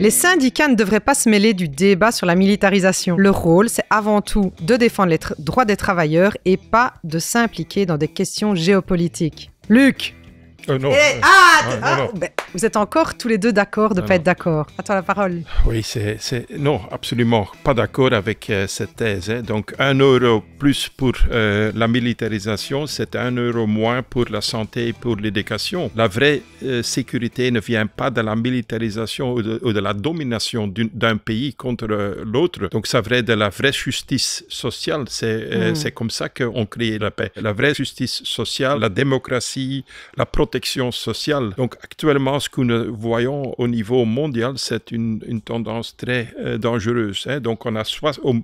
Les syndicats ne devraient pas se mêler du débat sur la militarisation. Leur rôle, c'est avant tout de défendre les droits des travailleurs et pas de s'impliquer dans des questions géopolitiques. Luc! Non. Non. Ben, vous êtes encore tous les deux d'accord de ne pas être d'accord. À toi la parole. Oui, non, absolument pas d'accord avec cette thèse. Donc, 1 euro plus pour la militarisation, c'est 1 euro moins pour la santé et pour l'éducation. La vraie sécurité ne vient pas de la militarisation ou de la domination d'un pays contre l'autre. Donc, ça vient de la vraie justice sociale. C'est comme ça qu'on crée la paix. La vraie justice sociale, la démocratie, la protection sociale. Donc actuellement, ce que nous voyons au niveau mondial, c'est une tendance très dangereuse. Donc on a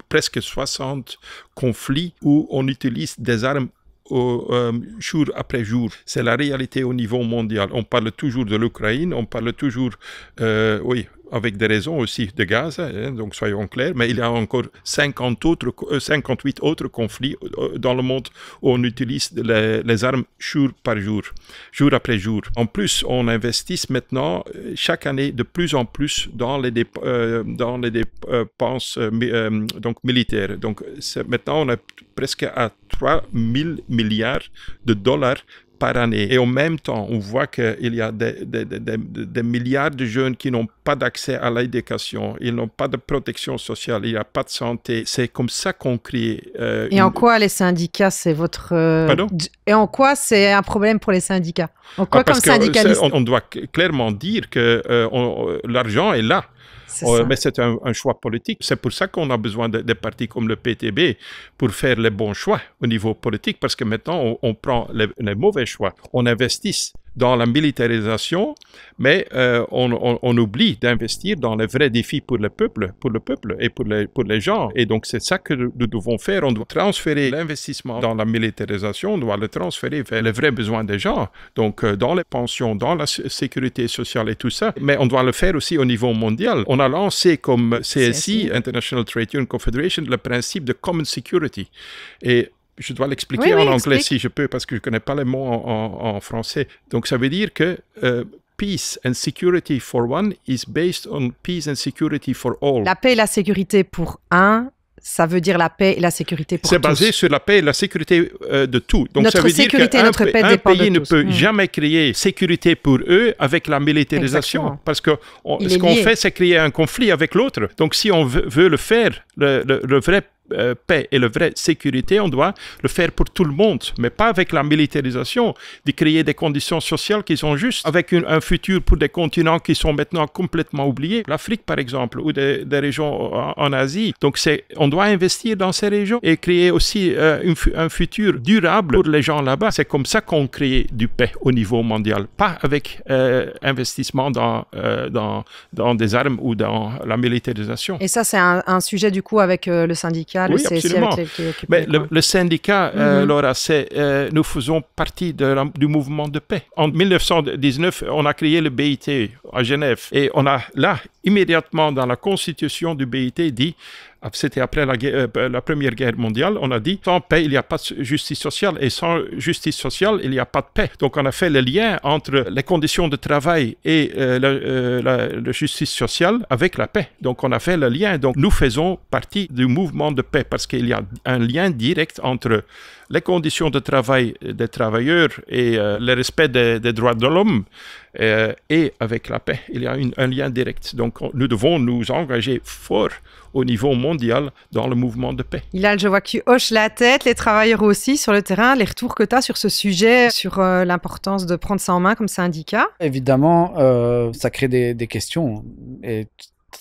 presque 60 conflits où on utilise des armes jour après jour. C'est la réalité au niveau mondial. On parle toujours de l'Ukraine, on parle toujours, oui, avec des raisons aussi de Gaza, donc soyons clairs, mais il y a encore 58 autres conflits dans le monde où on utilise les armes jour par jour, jour après jour. En plus, on investit maintenant chaque année de plus en plus dans les dépenses donc militaires. Donc maintenant, on est presque à 3 000 milliards de dollars par année. Et en même temps, on voit qu'il y a des milliards de jeunes qui n'ont pas d'accès à l'éducation, ils n'ont pas de protection sociale, il n'y a pas de santé. C'est comme ça qu'on crée... Et en quoi les syndicats, c'est votre... Pardon? Et en quoi c'est un problème pour les syndicats? En quoi comme syndicaliste? On doit clairement dire que l'argent est là. Mais c'est un choix politique. C'est pour ça qu'on a besoin de partis comme le PTB pour faire les bons choix au niveau politique, parce que maintenant, on prend les mauvais choix. On investit dans la militarisation, mais on oublie d'investir dans les vrais défis pour le peuple et pour les gens. Et donc, c'est ça que nous devons faire. On doit transférer l'investissement dans la militarisation, on doit le transférer vers les vrais besoins des gens, donc dans les pensions, dans la sécurité sociale et tout ça. Mais on doit le faire aussi au niveau mondial. On a lancé comme CSI, International Trade Union Confederation, le principe de Common Security. Et je dois l'expliquer en anglais si je peux, parce que je ne connais pas les mots en français. Donc, ça veut dire que peace and security for one is based on peace and security for all. La paix et la sécurité pour un, ça veut dire la paix et la sécurité pour tous. C'est basé sur la paix et la sécurité de tout. Donc, notre ça veut sécurité dire qu'un pays ne peut jamais créer sécurité pour eux avec la militarisation. Exactement. Parce que ce qu'on fait, c'est créer un conflit avec l'autre. Donc, si on veut le faire, le vrai paix et la vraie sécurité, on doit le faire pour tout le monde, mais pas avec la militarisation, de créer des conditions sociales qui sont justes, avec un futur pour des continents qui sont maintenant complètement oubliés, l'Afrique par exemple, ou des régions en Asie. Donc on doit investir dans ces régions et créer aussi un futur durable pour les gens là-bas. C'est comme ça qu'on crée du paix au niveau mondial, pas avec investissement dans des armes ou dans la militarisation. Et ça, c'est un sujet du coup avec le syndicat. Oui, absolument. Mais le syndicat, Laura, nous faisons partie du mouvement de paix. En 1919, on a créé le BIT à Genève. Et on a là, immédiatement dans la constitution du BIT, dit, c'était après la Première Guerre mondiale, on a dit, sans paix, il n'y a pas de justice sociale, et sans justice sociale, il n'y a pas de paix. Donc, on a fait le lien entre les conditions de travail et la justice sociale avec la paix. Donc, on a fait le lien. Donc, nous faisons partie du mouvement de paix parce qu'il y a un lien direct entre les conditions de travail des travailleurs et le respect des droits de l'homme et avec la paix. Il y a un lien direct. Donc, nous devons nous engager fort au niveau mondial dans le mouvement de paix. Hilal, je vois que tu hoches la tête, les travailleurs aussi sur le terrain, les retours que tu as sur ce sujet, sur l'importance de prendre ça en main comme syndicat. Évidemment, ça crée des questions et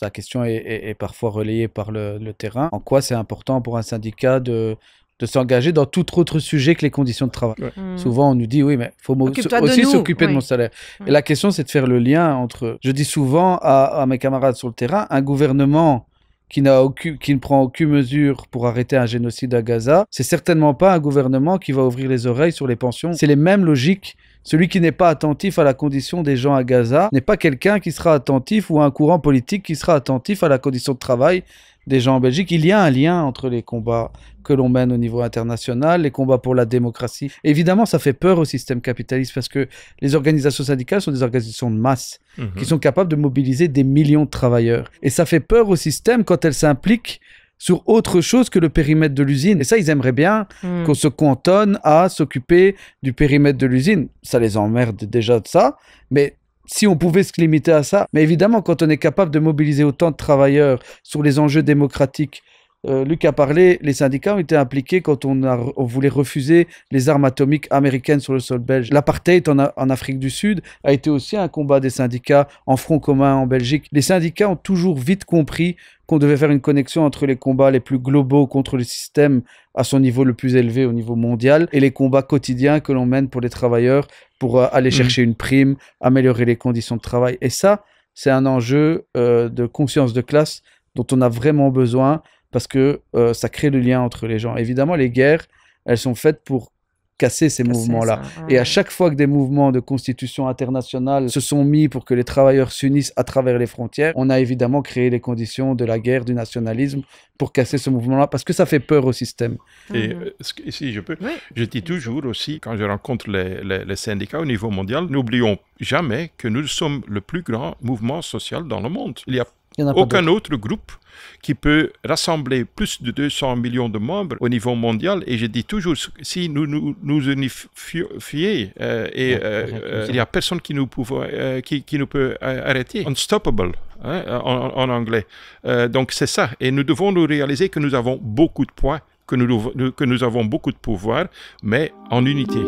ta question est parfois relayée par le terrain. En quoi c'est important pour un syndicat de s'engager dans tout autre sujet que les conditions de travail. Ouais. Souvent, on nous dit, oui, mais il faut aussi s'occuper de mon salaire. Et la question, c'est de faire le lien entre... Je dis souvent à mes camarades sur le terrain, un gouvernement qui ne prend aucune mesure pour arrêter un génocide à Gaza, c'est certainement pas un gouvernement qui va ouvrir les oreilles sur les pensions. C'est les mêmes logiques. Celui qui n'est pas attentif à la condition des gens à Gaza n'est pas quelqu'un qui sera attentif ou un courant politique qui sera attentif à la condition de travail des gens en Belgique. Il y a un lien entre les combats que l'on mène au niveau international, les combats pour la démocratie. Évidemment, ça fait peur au système capitaliste parce que les organisations syndicales sont des organisations de masse qui sont capables de mobiliser des millions de travailleurs. Et ça fait peur au système quand elles s'impliquent sur autre chose que le périmètre de l'usine. Et ça, ils aimeraient bien qu'on se cantonne à s'occuper du périmètre de l'usine. Ça les emmerde déjà de ça, mais si on pouvait se limiter à ça. Mais évidemment, quand on est capable de mobiliser autant de travailleurs sur les enjeux démocratiques, Luc a parlé, les syndicats ont été impliqués quand on voulait refuser les armes atomiques américaines sur le sol belge. L'apartheid en Afrique du Sud a été aussi un combat des syndicats en front commun en Belgique. Les syndicats ont toujours vite compris qu'on devait faire une connexion entre les combats les plus globaux contre le système à son niveau le plus élevé au niveau mondial et les combats quotidiens que l'on mène pour les travailleurs pour aller chercher une prime, améliorer les conditions de travail. Et ça, c'est un enjeu de conscience de classe dont on a vraiment besoin parce que ça crée le lien entre les gens. Évidemment, les guerres, elles sont faites pour casser ces mouvements-là. Et à chaque fois que des mouvements de constitution internationale se sont mis pour que les travailleurs s'unissent à travers les frontières, on a évidemment créé les conditions de la guerre, du nationalisme, pour casser ce mouvement-là, parce que ça fait peur au système. Et si je peux, je dis toujours aussi, quand je rencontre les syndicats au niveau mondial, n'oublions jamais que nous sommes le plus grand mouvement social dans le monde. Il n'y a aucun autre groupe qui peut rassembler plus de 200 millions de membres au niveau mondial. Et je dis toujours, si nous unifions, il n'y a personne qui nous peut arrêter. Unstoppable, en anglais. Donc c'est ça. Et nous devons nous réaliser que nous avons beaucoup de poids, que nous avons beaucoup de pouvoir, mais en unité.